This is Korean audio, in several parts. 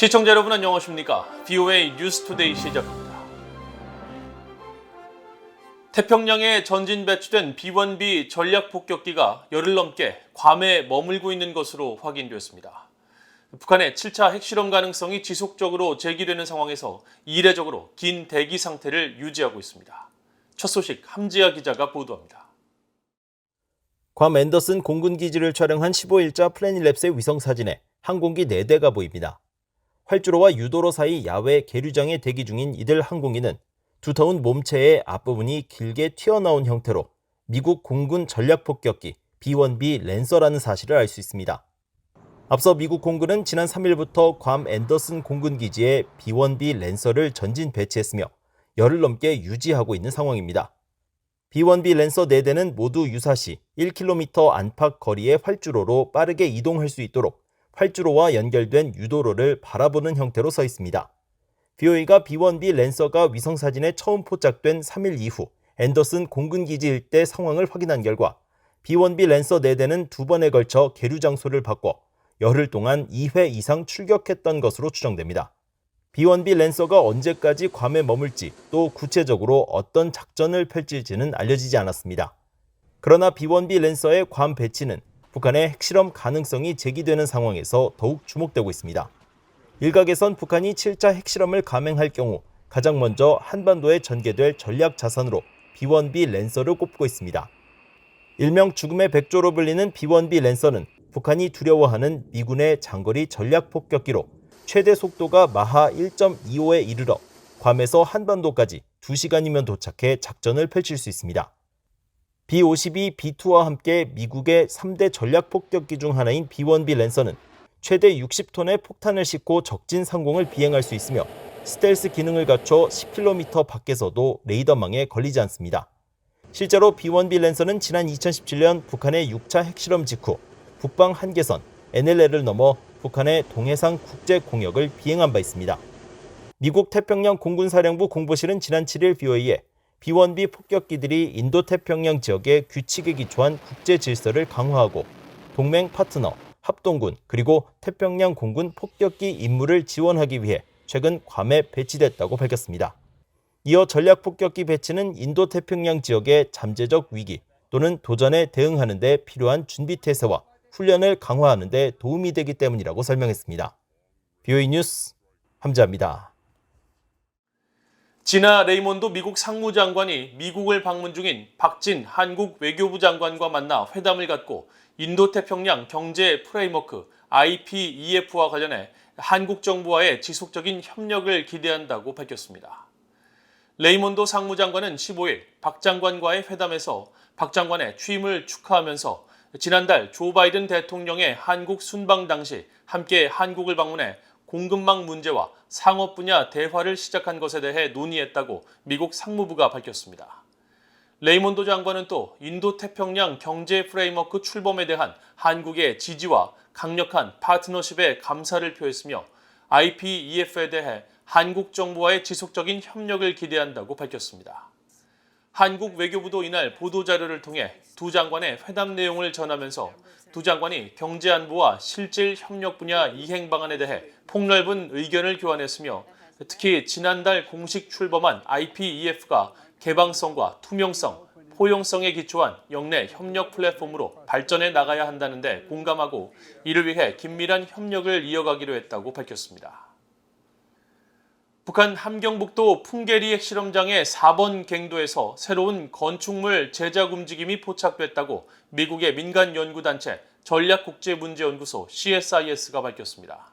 시청자 여러분 안녕하십니까? VOA 뉴스투데이 시작합니다. 태평양에 전진 배치된 B-1B 전략폭격기가 열흘 넘게 괌에 머물고 있는 것으로 확인됐습니다. 북한의 7차 핵실험 가능성이 지속적으로 제기되는 상황에서 이례적으로 긴 대기 상태를 유지하고 있습니다. 첫 소식 함지아 기자가 보도합니다. 괌 앤더슨 공군기지를 촬영한 15일자 플래닛랩스의 위성사진에 항공기 4대가 보입니다. 활주로와 유도로 사이 야외 계류장에 대기 중인 이들 항공기는 두터운 몸체의 앞부분이 길게 튀어나온 형태로 미국 공군 전략폭격기 B-1B 랜서라는 사실을 알 수 있습니다. 앞서 미국 공군은 지난 3일부터 괌 앤더슨 공군기지에 B-1B 랜서를 전진 배치했으며 열흘 넘게 유지하고 있는 상황입니다. B-1B 랜서 4대는 모두 유사시 1km 안팎 거리의 활주로로 빠르게 이동할 수 있도록 활주로와 연결된 유도로를 바라보는 형태로 서 있습니다. VOA가 B-1B 랜서가 위성사진에 처음 포착된 3일 이후 앤더슨 공군기지 일대 상황을 확인한 결과 B-1B 랜서 4대는 2번에 걸쳐 계류 장소를 바꿔 열흘 동안 2회 이상 출격했던 것으로 추정됩니다. B-1B 랜서가 언제까지 괌에 머물지 또 구체적으로 어떤 작전을 펼칠지는 알려지지 않았습니다. 그러나 B-1B 랜서의 괌 배치는 북한의 핵실험 가능성이 제기되는 상황에서 더욱 주목되고 있습니다. 일각에선 북한이 7차 핵실험을 감행할 경우 가장 먼저 한반도에 전개될 전략 자산으로 B-1B 랜서를 꼽고 있습니다. 일명 죽음의 백조로 불리는 B-1B 랜서는 북한이 두려워하는 미군의 장거리 전략 폭격기로 최대 속도가 마하 1.25에 이르러 괌에서 한반도까지 2시간이면 도착해 작전을 펼칠 수 있습니다. B-52, B-2와 함께 미국의 3대 전략폭격기 중 하나인 B-1B 랜서는 최대 60톤의 폭탄을 싣고 적진 상공을 비행할 수 있으며 스텔스 기능을 갖춰 10km 밖에서도 레이더망에 걸리지 않습니다. 실제로 B-1B 랜서는 지난 2017년 북한의 6차 핵실험 직후 북방 한계선 NLL을 넘어 북한의 동해상 국제공역을 비행한 바 있습니다. 미국 태평양 공군사령부 공보실은 지난 7일 VOA에 B-1B 폭격기들이 인도태평양 지역의 규칙에 기초한 국제 질서를 강화하고 동맹 파트너, 합동군 그리고 태평양 공군 폭격기 임무를 지원하기 위해 최근 괌에 배치됐다고 밝혔습니다. 이어 전략폭격기 배치는 인도태평양 지역의 잠재적 위기 또는 도전에 대응하는 데 필요한 준비태세와 훈련을 강화하는 데 도움이 되기 때문이라고 설명했습니다. VOA 뉴스 함지아입니다. 지나 레이몬도 미국 상무장관이 미국을 방문 중인 박진 한국 외교부 장관과 만나 회담을 갖고 인도태평양 경제 프레임워크 IPEF와 관련해 한국 정부와의 지속적인 협력을 기대한다고 밝혔습니다. 레이몬도 상무장관은 15일 박 장관과의 회담에서 박 장관의 취임을 축하하면서 지난달 조 바이든 대통령의 한국 순방 당시 함께 한국을 방문해 공급망 문제와 상업 분야 대화를 시작한 것에 대해 논의했다고 미국 상무부가 밝혔습니다. 레이몬도 장관은 또 인도태평양 경제 프레임워크 출범에 대한 한국의 지지와 강력한 파트너십에 감사를 표했으며 IPEF에 대해 한국 정부와의 지속적인 협력을 기대한다고 밝혔습니다. 한국 외교부도 이날 보도자료를 통해 두 장관의 회담 내용을 전하면서 두 장관이 경제안보와 실질 협력 분야 이행 방안에 대해 폭넓은 의견을 교환했으며 특히 지난달 공식 출범한 IPEF가 개방성과 투명성, 포용성에 기초한 영내 협력 플랫폼으로 발전해 나가야 한다는 데 공감하고 이를 위해 긴밀한 협력을 이어가기로 했다고 밝혔습니다. 북한 함경북도 풍계리 핵실험장의 4번 갱도에서 새로운 건축물 제작 움직임이 포착됐다고 미국의 민간 연구단체 전략국제문제연구소 CSIS가 밝혔습니다.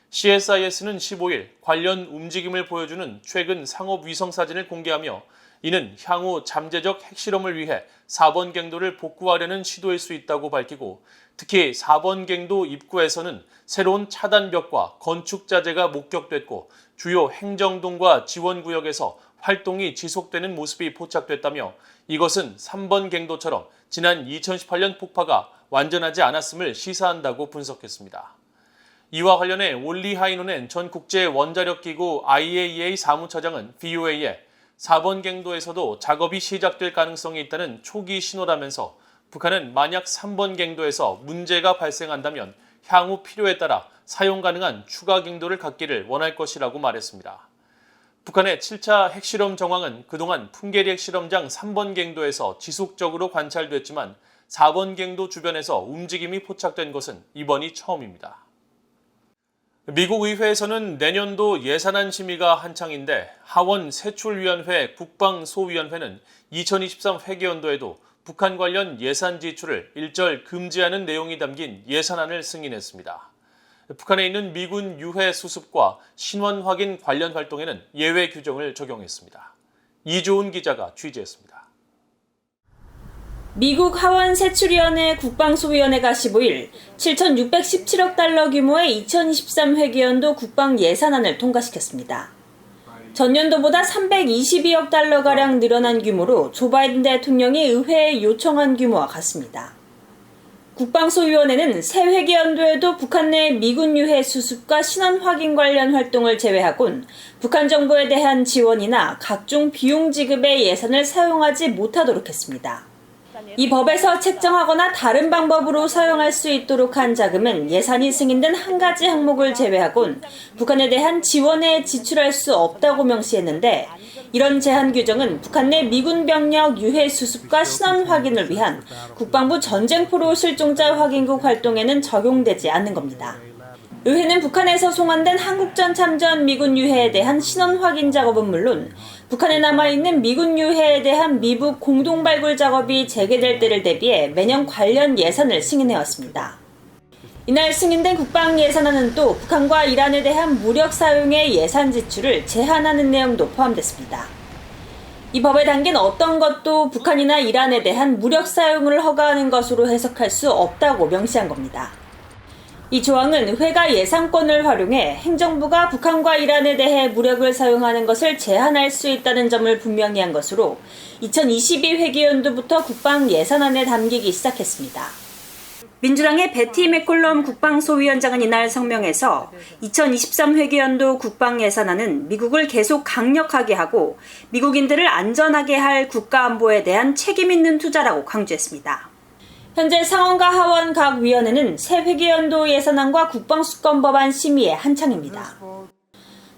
CSIS는 15일 관련 움직임을 보여주는 최근 상업 위성사진을 공개하며 이는 향후 잠재적 핵실험을 위해 4번 갱도를 복구하려는 시도일 수 있다고 밝히고 특히 4번 갱도 입구에서는 새로운 차단벽과 건축자재가 목격됐고 주요 행정동과 지원구역에서 활동이 지속되는 모습이 포착됐다며 이것은 3번 갱도처럼 지난 2018년 폭파가 완전하지 않았음을 시사한다고 분석했습니다. 이와 관련해 올리 하이노넨 전 국제원자력기구 IAEA 사무처장은 VOA에 4번 갱도에서도 작업이 시작될 가능성이 있다는 초기 신호라면서 북한은 만약 3번 갱도에서 문제가 발생한다면 향후 필요에 따라 사용 가능한 추가 경도를 갖기를 원할 것이라고 말했습니다. 북한의 7차 핵실험 정황은 그동안 풍계리 핵실험장 3번 갱도에서 지속적으로 관찰됐지만 4번 갱도 주변에서 움직임이 포착된 것은 이번이 처음입니다. 미국 의회에서는 내년도 예산안 심의가 한창인데 하원 세출위원회 국방소위원회는 2023 회계연도에도 북한 관련 예산 지출을 일절 금지하는 내용이 담긴 예산안을 승인했습니다. 북한에 있는 미군 유해 수습과 신원 확인 관련 활동에는 예외 규정을 적용했습니다. 이조은 기자가 취재했습니다. 미국 하원 세출위원회 국방소위원회가 15일 7,617억 달러 규모의 2023 회계연도 국방 예산안을 통과시켰습니다. 전년도보다 322억 달러가량 늘어난 규모로 조 바이든 대통령이 의회에 요청한 규모와 같습니다. 국방소위원회는 새 회계연도에도 북한 내 미군 유해 수습과 신원 확인 관련 활동을 제외하곤 북한 정부에 대한 지원이나 각종 비용 지급의 예산을 사용하지 못하도록 했습니다. 이 법에서 책정하거나 다른 방법으로 사용할 수 있도록 한 자금은 예산이 승인된 한 가지 항목을 제외하곤 북한에 대한 지원에 지출할 수 없다고 명시했는데 이런 제한 규정은 북한 내 미군 병력 유해 수습과 신원 확인을 위한 국방부 전쟁포로 실종자 확인국 활동에는 적용되지 않는 겁니다. 의회는 북한에서 송환된 한국전 참전 미군 유해에 대한 신원 확인 작업은 물론 북한에 남아있는 미군 유해에 대한 미북 공동 발굴 작업이 재개될 때를 대비해 매년 관련 예산을 승인해왔습니다. 이날 승인된 국방 예산안은 또 북한과 이란에 대한 무력 사용의 예산 지출을 제한하는 내용도 포함됐습니다. 이 법에 담긴 어떤 것도 북한이나 이란에 대한 무력 사용을 허가하는 것으로 해석할 수 없다고 명시한 겁니다. 이 조항은 회가 예산권을 활용해 행정부가 북한과 이란에 대해 무력을 사용하는 것을 제한할 수 있다는 점을 분명히 한 것으로 2022 회계연도부터 국방 예산안에 담기기 시작했습니다. 민주당의 베티 맥콜럼 국방소위원장은 이날 성명에서 2023 회계연도 국방 예산안은 미국을 계속 강력하게 하고 미국인들을 안전하게 할 국가안보에 대한 책임 있는 투자라고 강조했습니다. 현재 상원과 하원 각 위원회는 새 회계연도 예산안과 국방수권법안 심의에 한창입니다.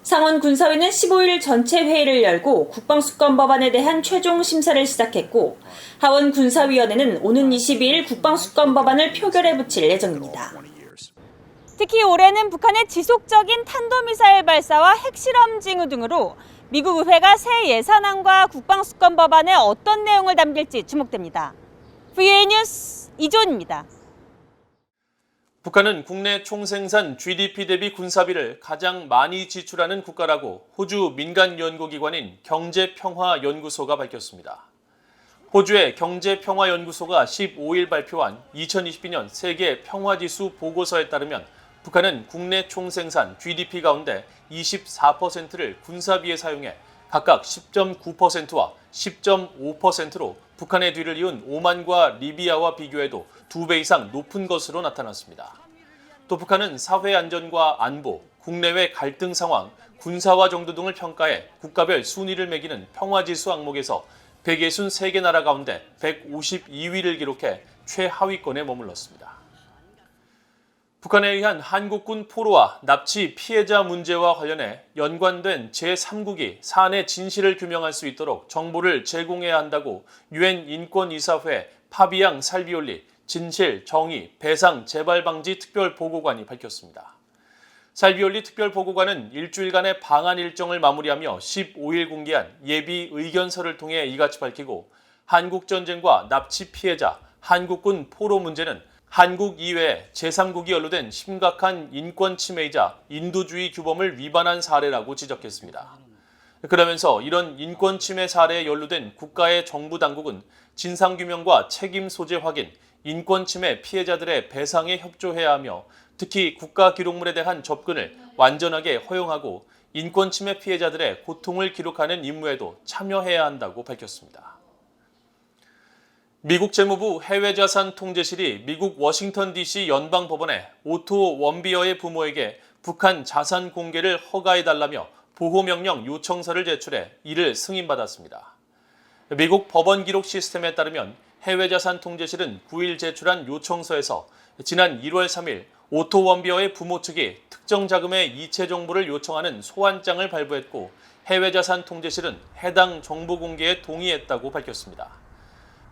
상원 군사위는 15일 전체 회의를 열고 국방수권법안에 대한 최종 심사를 시작했고 하원 군사위원회는 오는 22일 국방수권법안을 표결에 붙일 예정입니다. 특히 올해는 북한의 지속적인 탄도미사일 발사와 핵실험 징후 등으로 미국 의회가 새 예산안과 국방수권법안에 어떤 내용을 담길지 주목됩니다. VA 뉴스 이조은입니다. 북한은 국내 총생산 GDP 대비 군사비를 가장 많이 지출하는 국가라고 호주 민간연구기관인 경제평화연구소가 밝혔습니다. 호주의 경제평화연구소가 15일 발표한 2022년 세계 평화지수 보고서에 따르면 북한은 국내 총생산 GDP 가운데 24%를 군사비에 사용해 각각 10.9%와 10.5%로 북한의 뒤를 이은 오만과 리비아와 비교해도 2배 이상 높은 것으로 나타났습니다. 또 북한은 사회 안전과 안보, 국내외 갈등 상황, 군사화 정도 등을 평가해 국가별 순위를 매기는 평화지수 항목에서 163개 나라 가운데 152위를 기록해 최하위권에 머물렀습니다. 북한에 의한 한국군 포로와 납치 피해자 문제와 관련해 연관된 제3국이 사안의 진실을 규명할 수 있도록 정보를 제공해야 한다고 유엔 인권이사회 파비앙 살비올리 진실, 정의, 배상, 재발 방지 특별보고관이 밝혔습니다. 살비올리 특별보고관은 일주일간의 방한 일정을 마무리하며 15일 공개한 예비 의견서를 통해 이같이 밝히고 한국전쟁과 납치 피해자, 한국군 포로 문제는 한국 이외에 제3국이 연루된 심각한 인권 침해이자 인도주의 규범을 위반한 사례라고 지적했습니다. 그러면서 이런 인권 침해 사례에 연루된 국가의 정부 당국은 진상규명과 책임 소재 확인, 인권 침해 피해자들의 배상에 협조해야 하며 특히 국가 기록물에 대한 접근을 완전하게 허용하고 인권 침해 피해자들의 고통을 기록하는 임무에도 참여해야 한다고 밝혔습니다. 미국 재무부 해외자산 통제실이 미국 워싱턴 DC 연방법원에 오토 원비어의 부모에게 북한 자산 공개를 허가해달라며 보호명령 요청서를 제출해 이를 승인받았습니다. 미국 법원 기록 시스템에 따르면 해외자산 통제실은 9일 제출한 요청서에서 지난 1월 3일 오토 원비어의 부모 측이 특정 자금의 이체 정보를 요청하는 소환장을 발부했고 해외 자산 통제실은 해당 정보 공개에 동의했다고 밝혔습니다.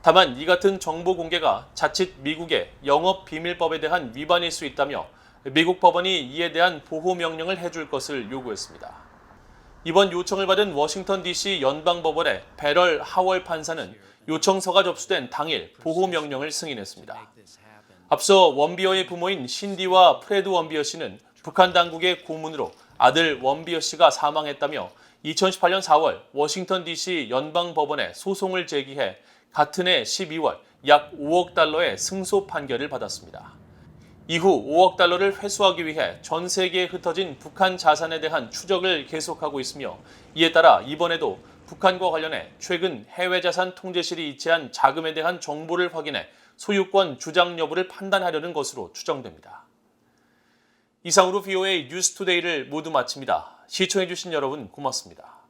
다만 이 같은 정보 공개가 자칫 미국의 영업비밀법에 대한 위반일 수 있다며 미국 법원이 이에 대한 보호 명령을 해줄 것을 요구했습니다. 이번 요청을 받은 워싱턴 DC 연방법원의 베럴 하월 판사는 요청서가 접수된 당일 보호 명령을 승인했습니다. 앞서 원비어의 부모인 신디와 프레드 원비어 씨는 북한 당국의 고문으로 아들 원비어 씨가 사망했다며 2018년 4월 워싱턴 DC 연방법원에 소송을 제기해 같은 해 12월 약 5억 달러의 승소 판결을 받았습니다. 이후 5억 달러를 회수하기 위해 전 세계에 흩어진 북한 자산에 대한 추적을 계속하고 있으며 이에 따라 이번에도 북한과 관련해 최근 해외 자산 통제실이 이체한 자금에 대한 정보를 확인해 소유권 주장 여부를 판단하려는 것으로 추정됩니다. 이상으로 VOA 뉴스투데이를 모두 마칩니다. 시청해주신 여러분 고맙습니다.